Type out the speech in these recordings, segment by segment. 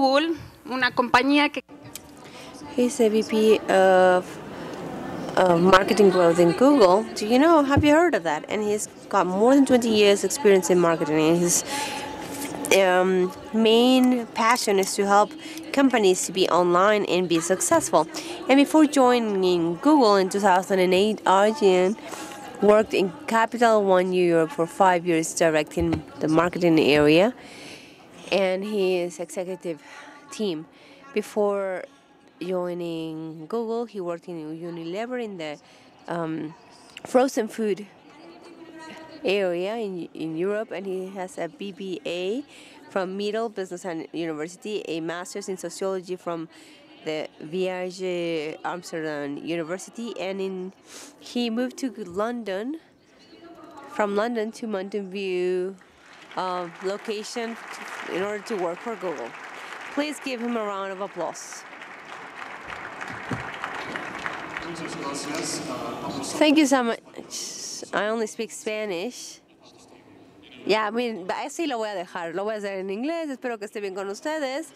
Google, una compañía que... He's a VP of marketing growth in Google. Do you know, have you heard of that? And he's got more than 20 years experience in marketing. And his main passion is to help companies to be online and be successful. And before joining Google in 2008, Arjan worked in Capital One Europe for 5 years directing the marketing area and his executive team. Before joining Google, he worked in Unilever in the frozen food area in Europe, and he has a BBA from Middle Business and University, a master's in sociology from the Viage Amsterdam University, and he moved to London, from London to Mountain View location in order to work for Google. Please give him a round of applause. Thank you so much. I only speak Spanish. Ya, miren, así lo voy a dejar. Lo voy a hacer en inglés. Espero que esté bien con ustedes.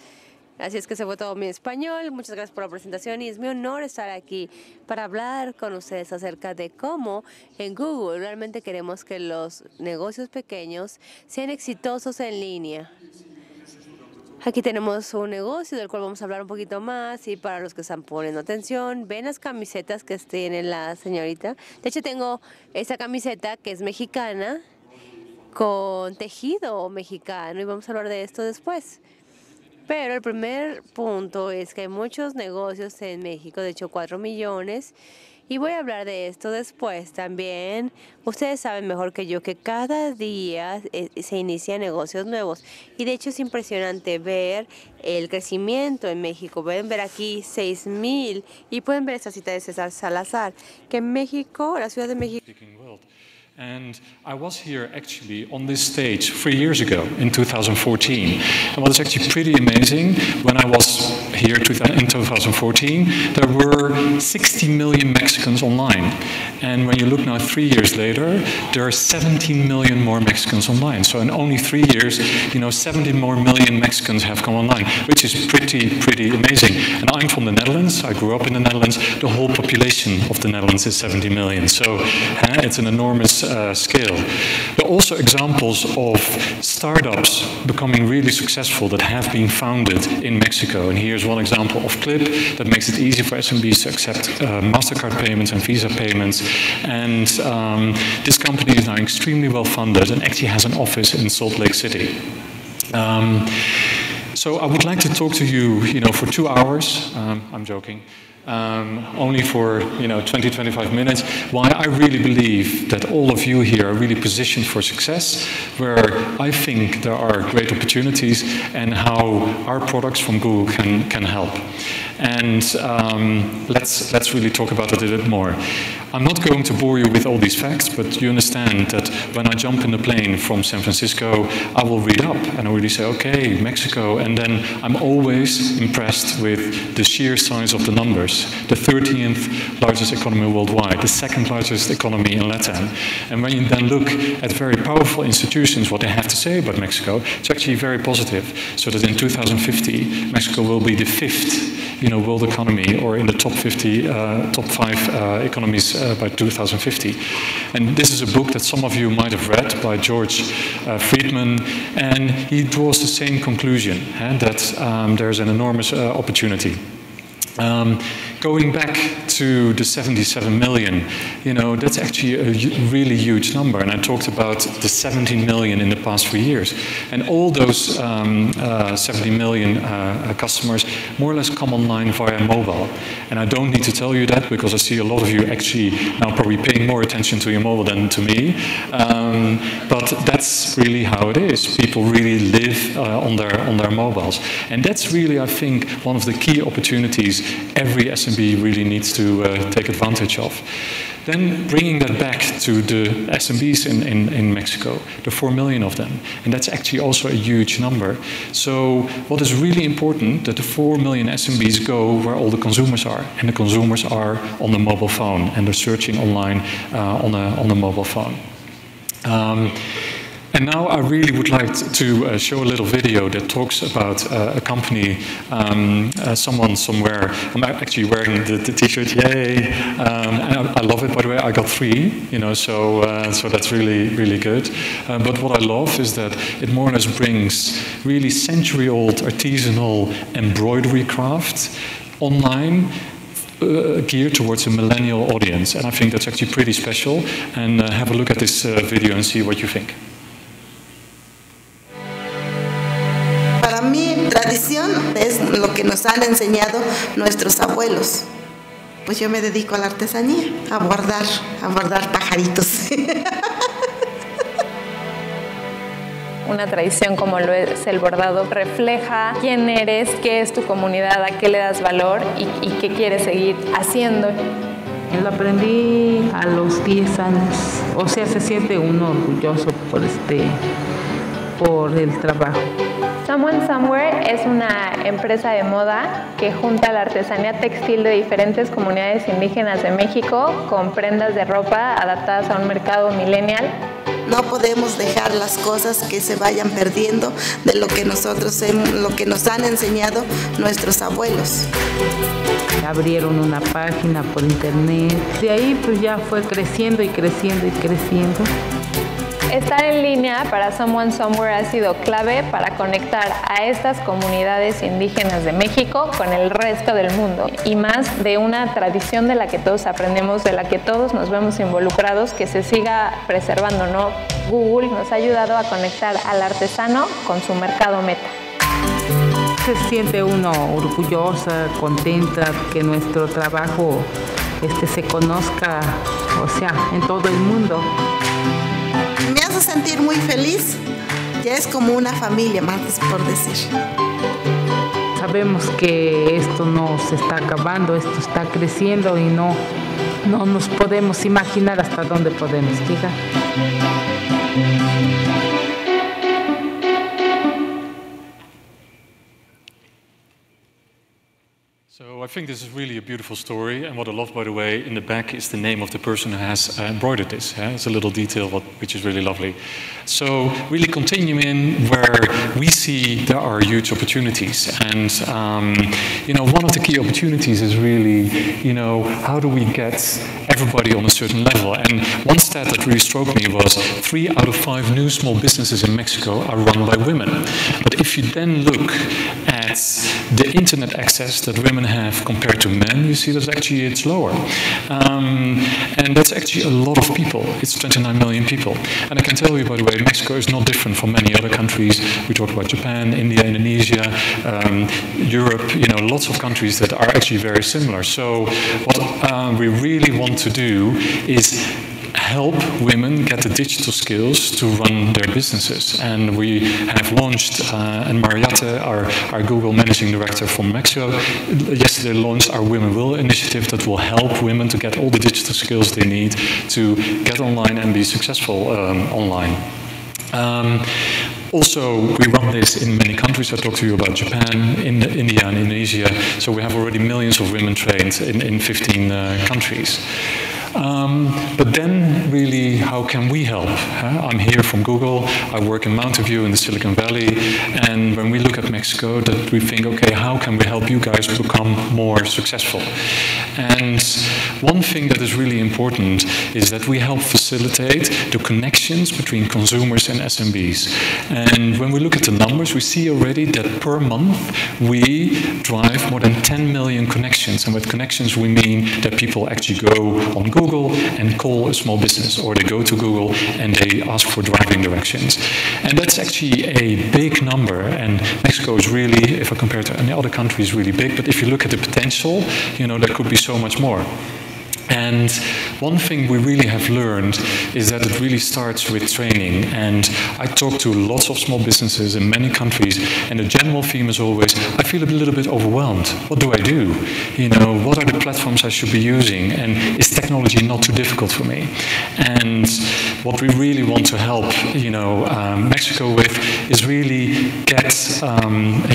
Así es que se fue todo mi español. Muchas gracias por la presentación y es mi honor estar aquí para hablar con ustedes acerca de cómo en Google realmente queremos que los negocios pequeños sean exitosos en línea. Aquí tenemos un negocio del cual vamos a hablar un poquito más y para los que están poniendo atención, ven las camisetas que tiene la señorita. De hecho, tengo esta camiseta que es mexicana con tejido mexicano y vamos a hablar de esto después. Pero el primer punto es que hay muchos negocios en México, de hecho 4 millones, y voy a hablar de esto después también. Ustedes saben mejor que yo que cada día se inician negocios nuevos. Y de hecho es impresionante ver el crecimiento en México. Pueden ver aquí 6,000 y pueden ver esta cita de César Salazar, que en México, la Ciudad de México... And I was here actually on this stage 3 years ago in 2014. And what is actually pretty amazing, when I was here in 2014, there were 60 million Mexicans online. And when you look now 3 years later, there are 17 million more Mexicans online. So in only 3 years, 17 more million Mexicans have come online, which is pretty amazing. And I'm from the Netherlands. I grew up in the Netherlands. The whole population of the Netherlands is 70 million. So it's an enormous scale. There are also examples of startups becoming really successful that have been founded in Mexico. And here's one example of Clip that makes it easy for SMBs to accept MasterCard payments and Visa payments. And this company is now extremely well funded and actually has an office in Salt Lake City. So I would like to talk to you, for 2 hours. I'm joking. Only for 20-25 minutes, why I really believe that all of you here are really positioned for success, where I think there are great opportunities and how our products from Google can help. And let's really talk about it a little bit more. I'm not going to bore you with all these facts, but you understand that when I jump in the plane from San Francisco, I will read up and I really say, okay, Mexico, and then I'm always impressed with the sheer size of the numbers. The 13th largest economy worldwide, the 2nd largest economy in Latin. And when you then look at very powerful institutions, what they have to say about Mexico, it's actually very positive. So that in 2050, Mexico will be the 5th world economy, or in the top 5 economies by 2050. And this is a book that some of you might have read by George Friedman, and he draws the same conclusion, that there's an enormous opportunity. Going back to the 77 million, that's actually a really huge number. And I talked about the 17 million in the past 3 years. And all those 70 million customers more or less come online via mobile. And I don't need to tell you that because I see a lot of you actually now probably paying more attention to your mobile than to me. But that's really how it is. People really live on their mobiles. And that's really, I think, one of the key opportunities every SMB really needs to take advantage of. Then bringing that back to the SMBs in Mexico, the 4 million of them, and that's actually also a huge number. So what is really important, that the 4 million SMBs go where all the consumers are, and the consumers are on the mobile phone, and they're searching online on the mobile phone. And now I really would like to show a little video that talks about a company, someone somewhere. I'm actually wearing the t-shirt, yay! And I love it, by the way. I got 3, you know, so that's really good. But what I love is that it more or less brings really century-old artisanal embroidery craft online, geared towards a millennial audience, and I think that's actually pretty special. And have a look at this video and see what you think. Para mí, tradición es lo que nos han enseñado nuestros abuelos. Pues yo me dedico a la artesanía, a bordar pajaritos. Una tradición como lo es el bordado refleja quién eres, qué es tu comunidad, a qué le das valor y qué quieres seguir haciendo. Lo aprendí a los 10 años, o sea, se siente uno orgulloso por el trabajo. Someone Somewhere es una empresa de moda que junta la artesanía textil de diferentes comunidades indígenas de México con prendas de ropa adaptadas a un mercado millennial. No podemos dejar las cosas que se vayan perdiendo de lo que lo que nos han enseñado nuestros abuelos. Abrieron una página por internet, de ahí pues ya fue creciendo y creciendo y creciendo. Estar en línea para Someone Somewhere ha sido clave para conectar a estas comunidades indígenas de México con el resto del mundo y más de una tradición de la que todos aprendemos, de la que todos nos vemos involucrados, que se siga preservando, ¿no? Google nos ha ayudado a conectar al artesano con su mercado meta. Se siente uno orgullosa, contenta que nuestro trabajo se conozca, o sea, en todo el mundo. Me hace sentir muy feliz, ya es como una familia más, por decir. Sabemos que esto no se está acabando, esto está creciendo y no nos podemos imaginar hasta dónde podemos llegar. So I think this is really a beautiful story, and what I love, by the way, in the back is the name of the person who has embroidered this. It's a little detail which is really lovely. So really continuing where we see there are huge opportunities, and you know, one of the key opportunities is really, you know, how do we get everybody on a certain level? And one stat that really struck me was 3 out of 5 new small businesses in Mexico are run by women. But if you then look at the internet access that women have compared to men, you see that actually it's lower. And that's actually a lot of people. It's 29 million people. And I can tell you, by the way, Mexico is not different from many other countries. We talk about Japan, India, Indonesia, Europe, you know, lots of countries that are actually very similar. So what we really want to do is help women get the digital skills to run their businesses. And we have launched, and Mariette, our Google Managing Director from Mexico, yesterday launched our Women Will initiative that will help women to get all the digital skills they need to get online and be successful online. Also, we run this in many countries. I talked to you about Japan, India, and Indonesia. So we have already millions of women trained in 15 countries. But then, really, how can we help? I'm here from Google. I work in Mountain View in the Silicon Valley. And when we look at Mexico, that we think, okay, how can we help you guys become more successful? And one thing that is really important is that we help facilitate the connections between consumers and SMBs. And when we look at the numbers, we see already that per month we drive more than 10 million connections. And with connections, we mean that people actually go on Google and call a small business, or they go to Google and they ask for driving directions. And that's actually a big number, and Mexico is really, if I compare it to any other country, is really big, but if you look at the potential, you know, there could be so much more. And one thing we really have learned is that it really starts with training. And I talk to lots of small businesses in many countries, and the general theme is always, I feel a little bit overwhelmed. What do I do? You know, what are the platforms I should be using? And is technology not too difficult for me? And what we really want to help, you know, Mexico with is really get,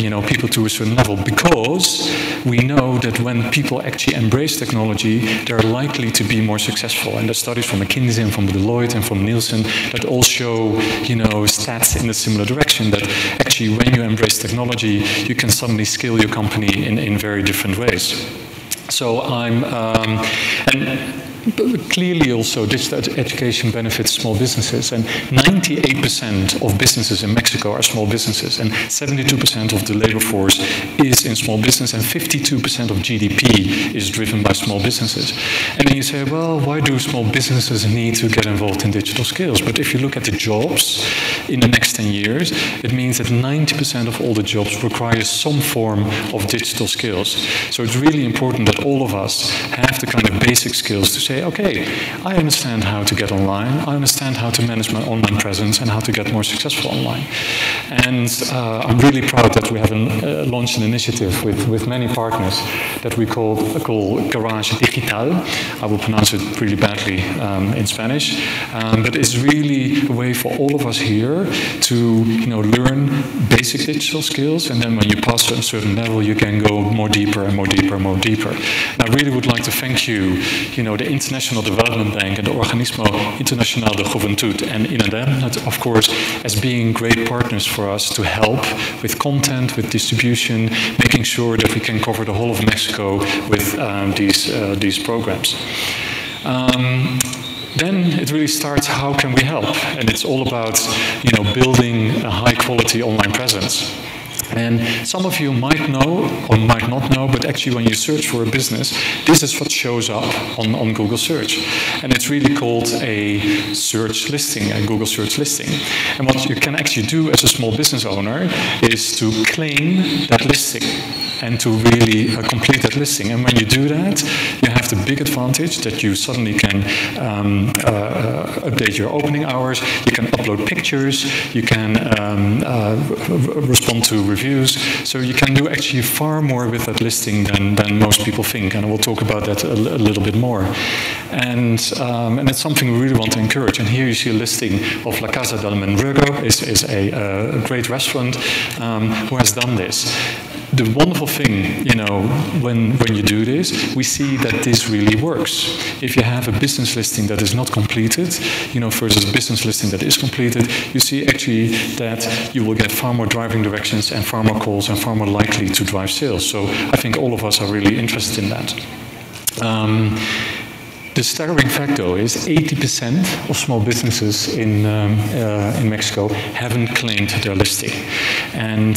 you know, people to a certain level, because we know that when people actually embrace technology, they're likely to be more successful. And there's studies from McKinsey and from Deloitte and from Nielsen that all show, you know, stats in a similar direction, that actually when you embrace technology, you can suddenly scale your company in very different ways. So clearly also digital education benefits small businesses, and 98% of businesses in Mexico are small businesses, and 72% of the labor force is in small business, and 52% of GDP is driven by small businesses. And then you say, well, why do small businesses need to get involved in digital skills? But if you look at the jobs in the next 10 years, it means that 90% of all the jobs require some form of digital skills. So it's really important that all of us have the kind of basic skills to say, okay, I understand how to get online, I understand how to manage my online presence and how to get more successful online. And I'm really proud that we have launched an initiative with many partners that we call Garage Digital. I will pronounce it really badly in Spanish, but it's really a way for all of us here to, you know, learn basic digital skills, and then when you pass a certain level, you can go more deeper and more deeper and more deeper. And I really would like to thank you, you know, the International Development Bank and the Organismo Internacional de Juventud and INADEM, of course, as being great partners for us to help with content, with distribution, making sure that we can cover the whole of Mexico with these programs. Then it really starts, how can we help? And it's all about, you know, building a high-quality online presence. And some of you might know or might not know, but actually when you search for a business, this is what shows up on Google search. And it's really called a search listing, a Google search listing. And what you can actually do as a small business owner is to claim that listing and to really complete that listing. And when you do that, you have the big advantage that you suddenly can update your opening hours, you can upload pictures, you can respond to reviews. So you can do actually far more with that listing than most people think, and I will talk about that a little bit more. And it's something we really want to encourage. And here you see a listing of La Casa del Menruego, is a great restaurant who has done this. The wonderful thing, you know, when you do this, we see that this really works. If you have a business listing that is not completed, you know, versus a business listing that is completed, you see actually that you will get far more driving directions and far more calls and far more likely to drive sales. So I think all of us are really interested in that. The staggering fact, though, is 80% of small businesses in Mexico haven't claimed their listing. And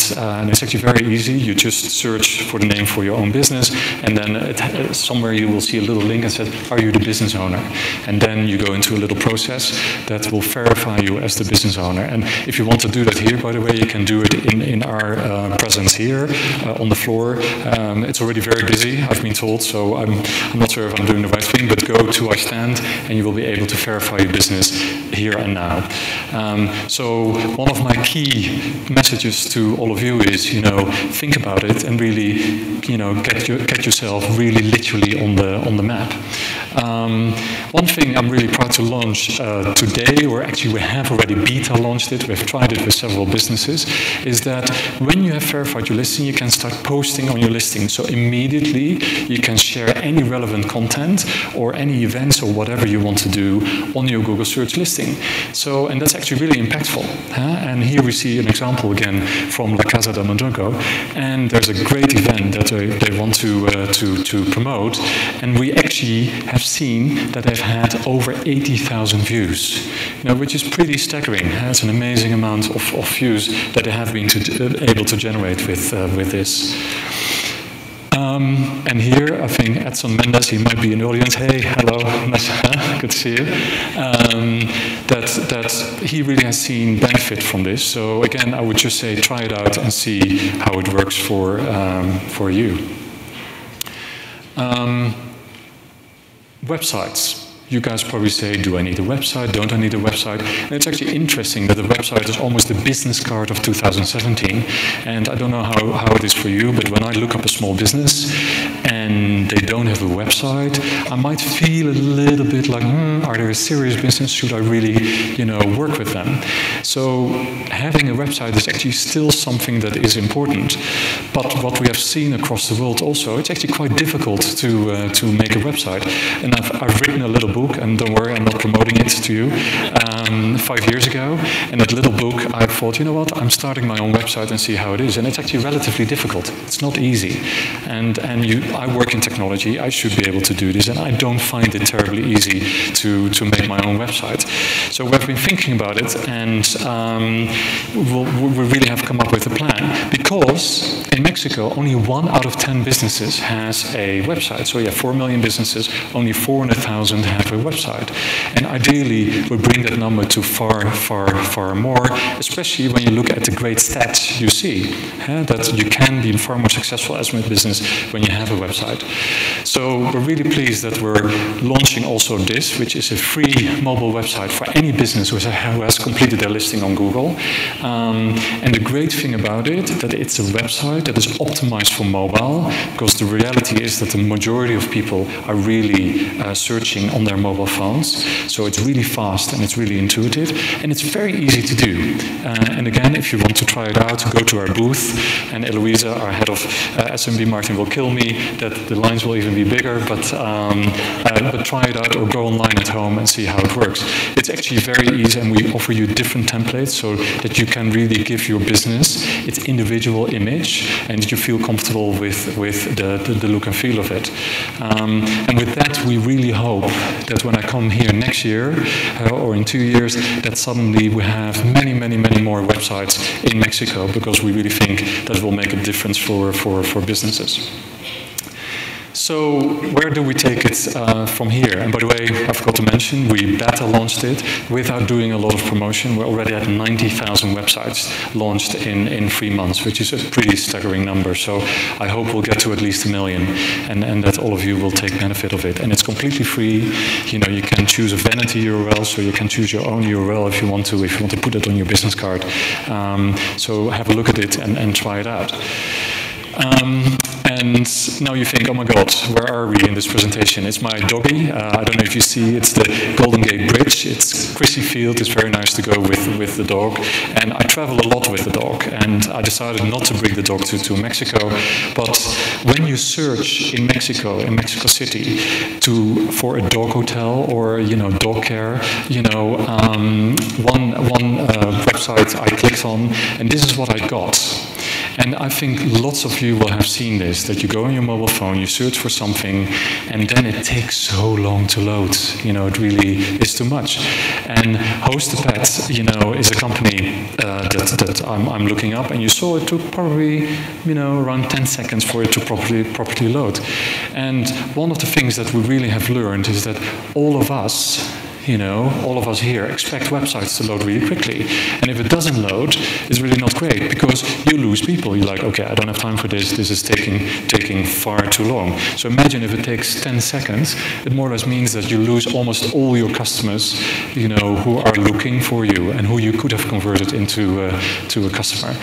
it's actually very easy. You just search for the name for your own business, and then somewhere you will see a little link and says, are you the business owner? And then you go into a little process that will verify you as the business owner. And if you want to do that here, by the way, you can do it in our presence here on the floor. It's already very busy, I've been told, so I'm not sure if I'm doing the right thing, but go to our stand and you will be able to verify your business here and now. So one of my key messages to all of you is, you know, think about it and really, you know, get yourself really literally on the map. One thing I'm really proud to launch today, or actually we have already beta launched it, we've tried it with several businesses, is that when you have verified your listing, you can start posting on your listing. So immediately you can share any relevant content or any events or whatever you want to do on your Google search listing. So, and that's actually really impactful. And here we see an example again from La Casa del Menruego, and there's a great event that they want to promote, and we actually have seen that they've had over 80,000 views, you know, which is pretty staggering. It's an amazing amount of views that they have been able to generate with this. And here, I think Edson Mendes, he might be in the audience. Hey, hello, good to see you. That he really has seen benefit from this. So again, I would just say try it out and see how it works for you. Websites. You guys probably say, do I need a website? Don't I need a website? And it's actually interesting that the website is almost the business card of 2017. And I don't know how it is for you, but when I look up a small business and they don't have a website, I might feel a little bit like, are they a serious business? Should I really, work with them? So having a website is actually still something that is important. But what we have seen across the world also, it's actually quite difficult to make a website. And I've written a little book, and don't worry, I'm not promoting it to you, 5 years ago. And that little book, I thought, you know what, I'm starting my own website and see how it is. And it's actually relatively difficult. It's not easy. And I work in technology, I should be able to do this, and I don't find it terribly easy to make my own website. So we've been thinking about it, and we really have come up with a plan. Because in Mexico, only 1 out of 10 businesses has a website. So 4 million businesses, only 400,000 have a website. And ideally, we bring that number to far, far, far more, especially when you look at the great stats you see, that you can be far more successful as a business when you have a website. So we're really pleased that we're launching also this, which is a free mobile website for any business who has completed their listing on Google. And the great thing about it, that it's a website that is optimized for mobile, because the reality is that the majority of people are really searching on their mobile phones. So it's really fast and it's really intuitive, and it's very easy to do. And again, if you want to try it out, go to our booth, and Eloisa, our head of SMB marketing, will kill me that the lines will even be bigger, but try it out or go online at home and see how it works. It's actually very easy, and we offer you different templates so that you can really give your business its individual image and you feel comfortable with the look and feel of it. And with that, we really hope that when I come here next year or in 2 years, that suddenly we have many, many, many more websites in Mexico, because we really think that will make a difference for businesses. So where do we take it from here? And by the way, I forgot to mention, we beta launched it without doing a lot of promotion. We're already at 90,000 websites launched in 3 months, which is a pretty staggering number. So I hope we'll get to at least 1 million, and that all of you will take benefit of it. And it's completely free. You can choose a vanity URL, so you can choose your own URL if you want to put it on your business card. So have a look at it and try it out. And now you think, oh my God, where are we in this presentation? It's my doggy. I don't know if you see, it's the Golden Gate Bridge. It's Chrissy Field. It's very nice to go with the dog. And I travel a lot with the dog. And I decided not to bring the dog to Mexico. But when you search in Mexico City, for a dog hotel or dog care, one website I clicked on, and this is what I got. And I think lots of you will have seen this, that you go on your mobile phone, you search for something, and then it takes so long to load. It really is too much. And Host the Pet, is a company that I'm looking up, and you saw it took probably, around 10 seconds for it to properly load. And one of the things that we really have learned is that all of us here expect websites to load really quickly. And if it doesn't load, it's really not great, because you lose people. You're like, okay, I don't have time for this. This is taking far too long. So imagine if it takes 10 seconds, it more or less means that you lose almost all your customers, who are looking for you and who you could have converted into a customer.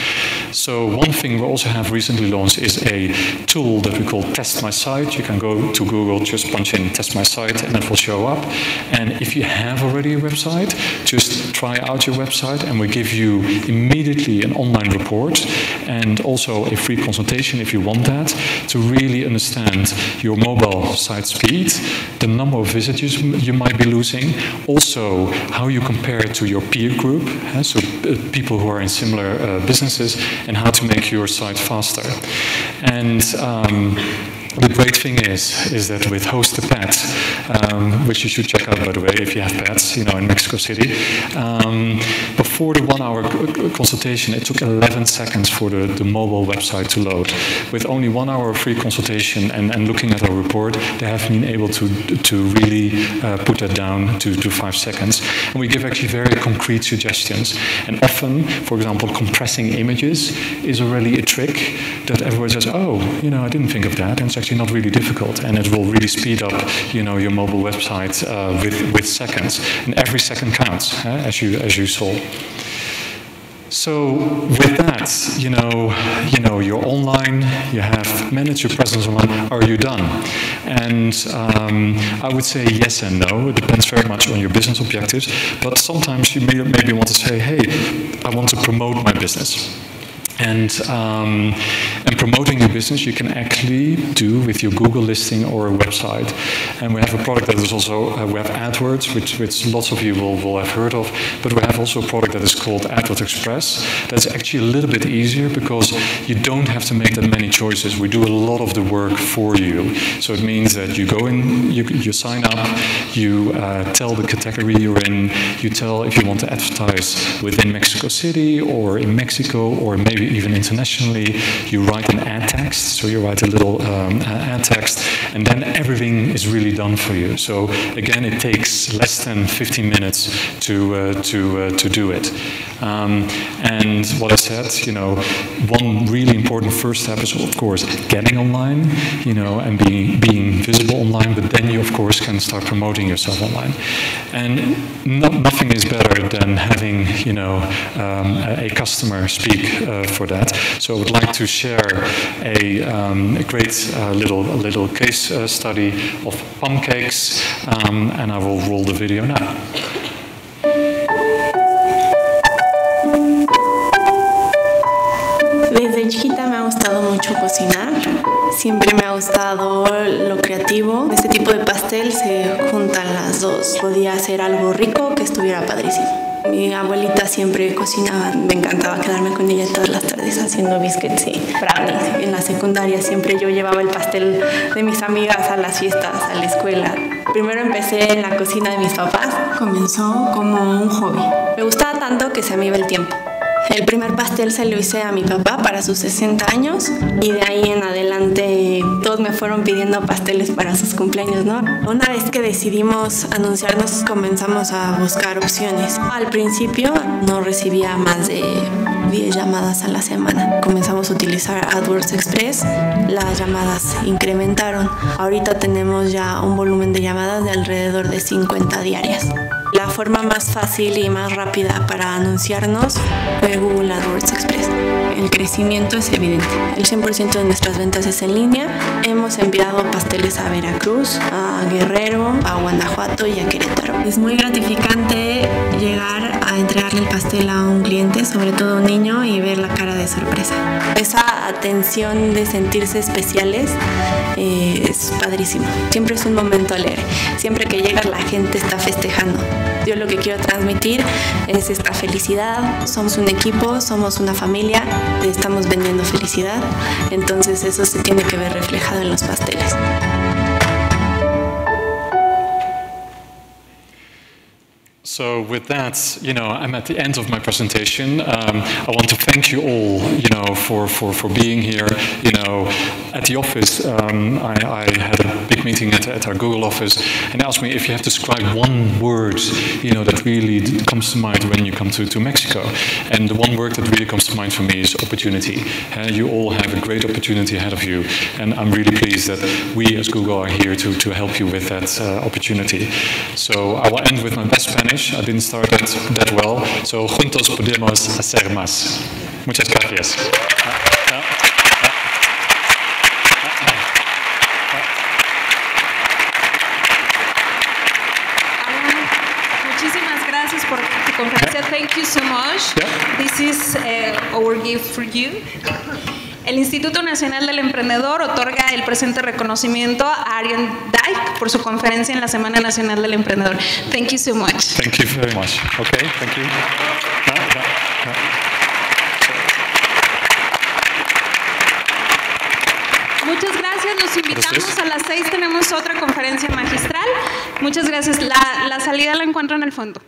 So one thing we also have recently launched is a tool that we call Test My Site. You can go to Google, just punch in Test My Site, and it will show up. And if you have already a website, just try out your website, and we give you immediately an online report and also a free consultation if you want that, to really understand your mobile site speed, the number of visitors you might be losing, also how you compare it to your peer group, so people who are in similar businesses, and how to make your site faster. And the great thing is that with Host the Pet, which you should check out, by the way, if you have pets, in Mexico City, before the 1 hour consultation, it took 11 seconds for the mobile website to load. With only 1 hour of free consultation and looking at our report, they have been able to really put that down to 5 seconds. And we give actually very concrete suggestions. And often, for example, compressing images is already a trick that everyone says, oh, I didn't think of that. And it's actually not really difficult, and it will really speed up, your mobile website with seconds. And every second counts, as you saw. So with that, you're online, you have managed your presence online, are you done? And I would say yes and no. It depends very much on your business objectives. But sometimes you maybe want to say, hey, I want to promote my business. And promoting your business you can actually do with your Google listing or a website. And we have a product that is also Web AdWords, which lots of you will have heard of. But we have also a product that is called AdWords Express. That's actually a little bit easier because you don't have to make that many choices. We do a lot of the work for you. So it means that you go in, you sign up, you tell the category you're in, you tell if you want to advertise within Mexico City or in Mexico or maybe even internationally, you write an ad text, so you write a little ad text, and then everything is really done for you. So again, it takes less than 15 minutes to do it. And what I said, you know, one really important first step is of course getting online, you know, and being visible online. But then you of course can start promoting yourself online. And nothing is better than having, you know, a customer speak for that. So I would like to share a great little case study of pancakes, and I will roll the video now. Desde chiquita me ha gustado mucho cocinar. Siempre me ha gustado lo creativo. Este tipo de pastel se juntan las dos. Podía hacer algo rico que estuviera padrísimo. Mi abuelita siempre cocinaba, me encantaba quedarme con ella todas las tardes haciendo biscuits y brownies. En la secundaria siempre yo llevaba el pastel de mis amigas a las fiestas, a la escuela. Primero empecé en la cocina de mis papás. Comenzó como un hobby. Me gustaba tanto que se me iba el tiempo. El primer pastel se lo hice a mi papá para sus 60 años y de ahí en adelante todos me fueron pidiendo pasteles para sus cumpleaños, ¿no? Una vez que decidimos anunciarnos comenzamos a buscar opciones. Al principio no recibía más de 10 llamadas a la semana. Comenzamos a utilizar AdWords Express, las llamadas incrementaron. Ahorita tenemos ya un volumen de llamadas de alrededor de 50 diarias. La forma más fácil y más rápida para anunciarnos fue Google AdWords Express. El crecimiento es evidente. El 100% de nuestras ventas es en línea. Hemos enviado pasteles a Veracruz, a Guerrero, a Guanajuato y a Querétaro. Es muy gratificante llegar a entregarle el pastel a un cliente, sobre todo a un niño, y ver la cara de sorpresa. Esa atención de sentirse especiales es padrísimo. Siempre es un momento alegre. Siempre que llegas la gente está festejando. Yo lo que quiero transmitir es esta felicidad. Somos un equipo, somos una familia, estamos vendiendo felicidad. Entonces eso se tiene que ver reflejado en los pasteles. So with that, you know, I'm at the end of my presentation. I want to thank you all, you know, for being here. You know, at the office, I had a big meeting at our Google office, and they asked me if you have to describe one word, you know, that really comes to mind when you come to Mexico. And the one word that really comes to mind for me is opportunity. You all have a great opportunity ahead of you, and I'm really pleased that we as Google are here to help you with that opportunity. So I will end with my best Spanish. I didn't start that well. So, Juntos podemos hacer más. Muchas gracias. Muchísimas gracias por tu conferencia. Thank you so much. This is our gift for you. El Instituto Nacional del Emprendedor otorga el presente reconocimiento a Arjan Dijk por su conferencia en la Semana Nacional del Emprendedor. Thank you so much. Thank you very much. Okay, thank you. Muchas gracias. Los invitamos a las 6. Tenemos otra conferencia magistral. Muchas gracias. La salida la encuentro en el fondo.